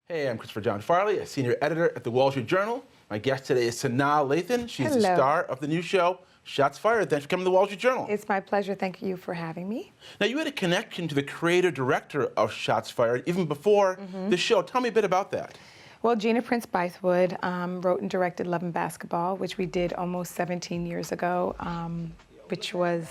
Hey, I'm Christopher John Farley, a senior editor at the Wall Street Journal. My guest today is Sanaa Lathan. She's the star of the new show, Shots Fired. Thanks for coming to the Wall Street Journal. It's my pleasure. Thank you for having me. Now, you had a connection to the creator-director of Shots Fired even before the show. Tell me a bit about that. Well, Gina Prince Bythewood wrote and directed Love and Basketball, which we did almost 17 years ago, which was,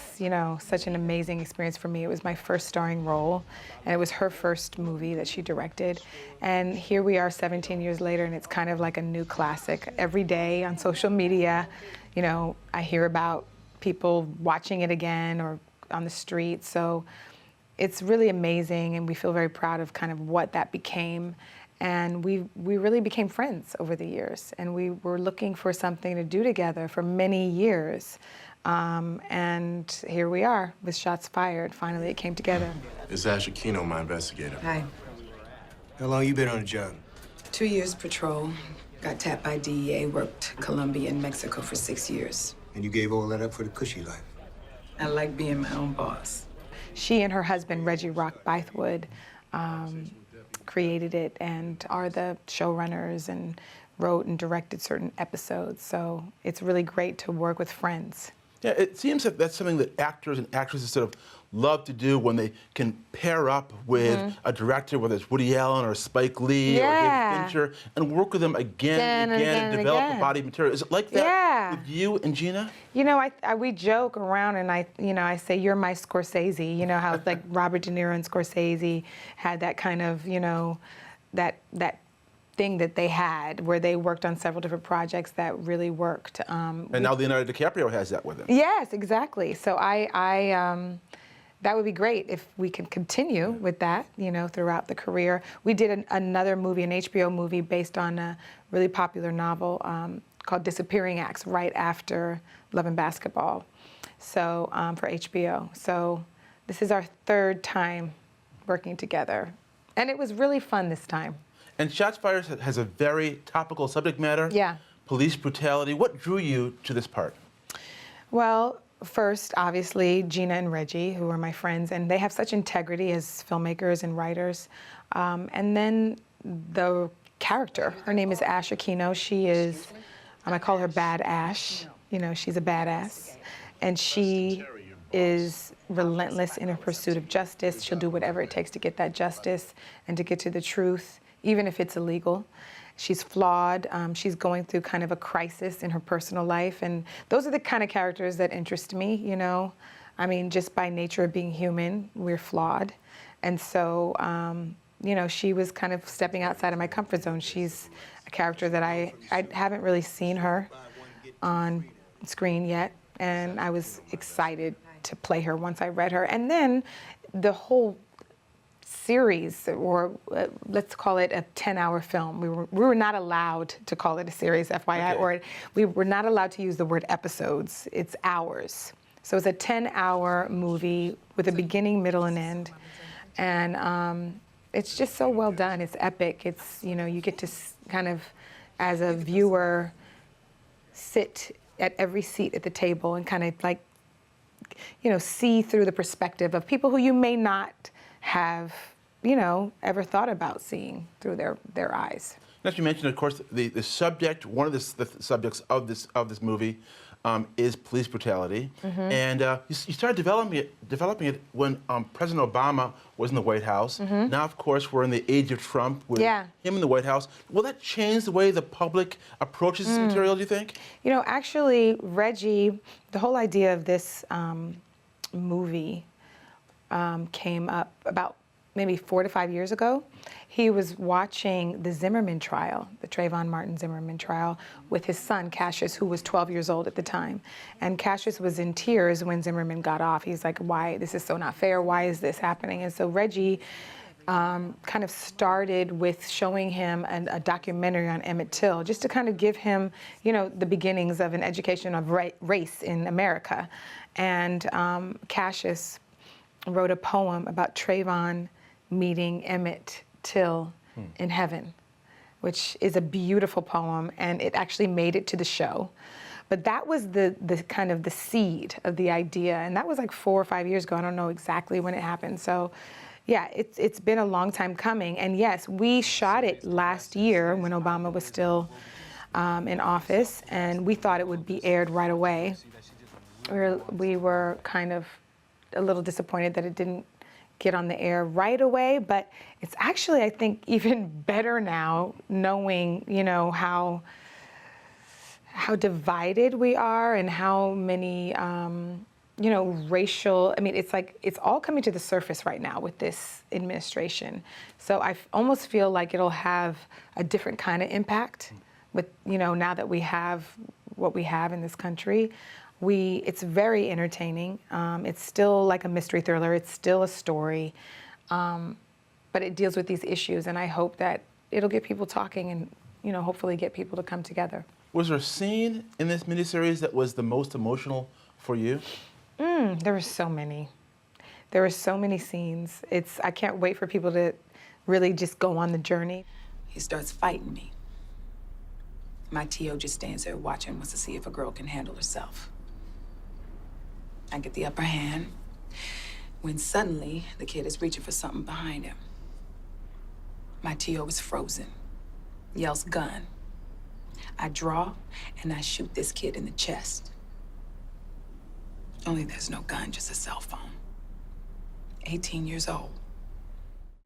such an amazing experience for me. It was my first starring role, and it was her first movie that she directed. And here we are 17 years later, and it's kind of like a new classic. Every day on social media, I hear about people watching it again or on the street. So it's really amazing, and we feel very proud of kind of what that became. And we really became friends over the years, and we were looking for something to do together for many years. And here we are with Shots Fired. Finally, it came together. It's Ash Aquino, my investigator. Hi. How long you been on the job? 2 years patrol. Got tapped by DEA, worked Colombia and Mexico for 6 years. And you gave all that up for the cushy life? I like being my own boss. She and her husband, Reggie Rock Bythewood, created it and are the showrunners and wrote and directed certain episodes. So it's really great to work with friends. Yeah, it seems that that's something that actors and actresses sort of love to do when they can pair up with a director, whether it's Woody Allen or Spike Lee or David Fincher, and work with them again and again and develop the body material. Is it like that with you and Gina? We joke around, and I say you're my Scorsese. You know how like Robert De Niro and Scorsese had that kind of that thing that they had where they worked on several different projects that really worked. And now Leonardo DiCaprio has that with him. Yes, exactly. So that would be great if we can continue with that, throughout the career. We did another movie, an HBO movie based on a really popular novel called Disappearing Acts right after Love and Basketball, so for HBO. So this is our third time working together, and it was really fun this time. And Shots Fired has a very topical subject matter. Yeah. Police brutality. What drew you to this part? Well, first, obviously, Gina and Reggie, who are my friends, and they have such integrity as filmmakers and writers. And then the character, her name is Ash Aquino. She is, I call her Bad Ash. She's a badass. And she is relentless in her pursuit of justice. She'll do whatever it takes to get that justice and to get to the truth, even if it's illegal. She's flawed. She's going through kind of a crisis in her personal life. And those are the kind of characters that interest me, just by nature of being human, we're flawed. And so, she was kind of stepping outside of my comfort zone. She's a character that I haven't really seen her on screen yet. And I was excited to play her once I read her. And then the whole series, or let's call it a 10-hour film. We were not allowed to call it a series, FYI, or we were not allowed to use the word episodes. It's hours. So it's a 10-hour movie with a beginning, middle, and end. And it's just so well done. It's epic. It's, you get to kind of, as a viewer, sit at every seat at the table and kind of like, see through the perspective of people who you may not have, ever thought about seeing through their eyes. As you mentioned, of course, the subject, one of the subjects of this movie is police brutality. And you started developing it when President Obama was in the White House. Now, of course, we're in the age of Trump with him in the White House. Will that change the way the public approaches this material, do you think? Actually, Reggie, the whole idea of this movie came up about maybe 4 to 5 years ago. He was watching the Zimmerman trial, the Trayvon Martin Zimmerman trial, with his son, Cassius, who was 12 years old at the time. And Cassius was in tears when Zimmerman got off. He's like, why? This is so not fair. Why is this happening? And so Reggie kind of started with showing him a documentary on Emmett Till, just to kind of give him, the beginnings of an education of race in America. And Cassius wrote a poem about Trayvon meeting Emmett Till in heaven, which is a beautiful poem, and it actually made it to the show. But that was the kind of the seed of the idea, and that was like 4 or 5 years ago. I don't know exactly when it happened. So Yeah, it's been a long time coming. And yes, we shot it last year when Obama was still in office, and we thought it would be aired right away. We were kind of a little disappointed that it didn't get on the air right away, but it's actually, I think, even better now, knowing, you know, how divided we are and how many, you know, racial, I mean, it's like, it's all coming to the surface right now with this administration. So I almost feel like it'll have a different kind of impact with, you know, now that we have what we have in this country. It's very entertaining. It's still like a mystery thriller. It's still a story, but it deals with these issues, and I hope that it'll get people talking and, you know, hopefully get people to come together. Was there a scene in this miniseries that was the most emotional for you? There were so many. There were so many scenes. I can't wait for people to really just go on the journey. He starts fighting me. My T.O. just stands there watching, wants to see if a girl can handle herself. I get the upper hand, when suddenly the kid is reaching for something behind him. My T.O. is frozen, yells gun. I draw, and I shoot this kid in the chest. Only there's no gun, just a cell phone. 18 years old.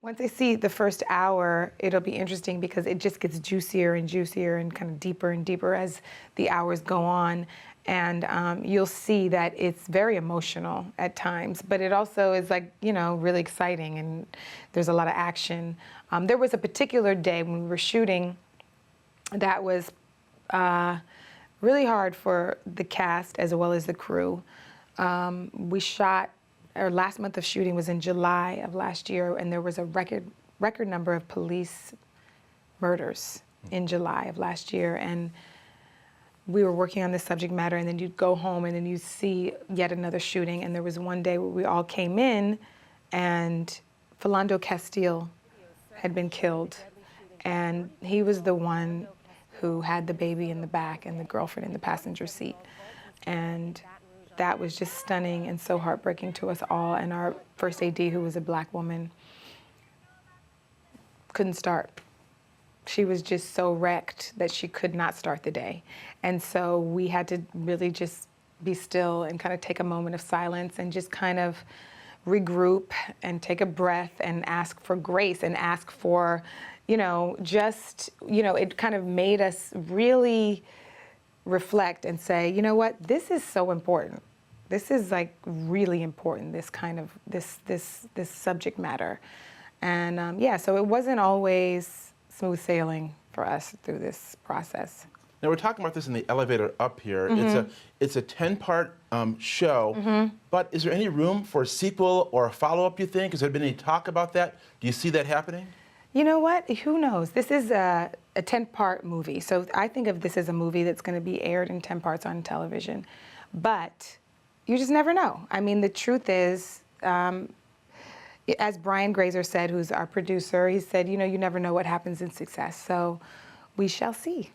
Once they see the first hour, it'll be interesting because it just gets juicier and juicier and kind of deeper and deeper as the hours go on. And you'll see that it's very emotional at times, but it also is, like, you know, really exciting, and there's a lot of action. There was a particular day when we were shooting that was really hard for the cast as well as the crew. We shot, our last month of shooting was in July of last year, and there was a record number of police murders in July of last year. And we were working on this subject matter, and then you'd go home and then you'd see yet another shooting. And there was one day where we all came in and Philando Castile had been killed. And he was the one who had the baby in the back and the girlfriend in the passenger seat. And that was just stunning and so heartbreaking to us all. And our first AD, who was a Black woman, couldn't start. She was just so wrecked that she could not start the day. And so we had to really just be still and kind of take a moment of silence and just kind of regroup and take a breath and ask for grace and ask for, you know, just, you know, it kind of made us really reflect and say, you know what, this is so important. This is, like, really important, this kind of, this subject matter. And yeah, so it wasn't always smooth sailing for us through this process. Now, we're talking about this in the elevator up here. It's a 10-part show, but is there any room for a sequel or a follow-up, you think? Has there been any talk about that? Do you see that happening? You know what? Who knows? This is a 10-part movie, so I think of this as a movie that's going to be aired in 10 parts on television. But you just never know. I mean, the truth is, as Brian Grazer said, who's our producer, he said, you know, you never know what happens in success. So we shall see.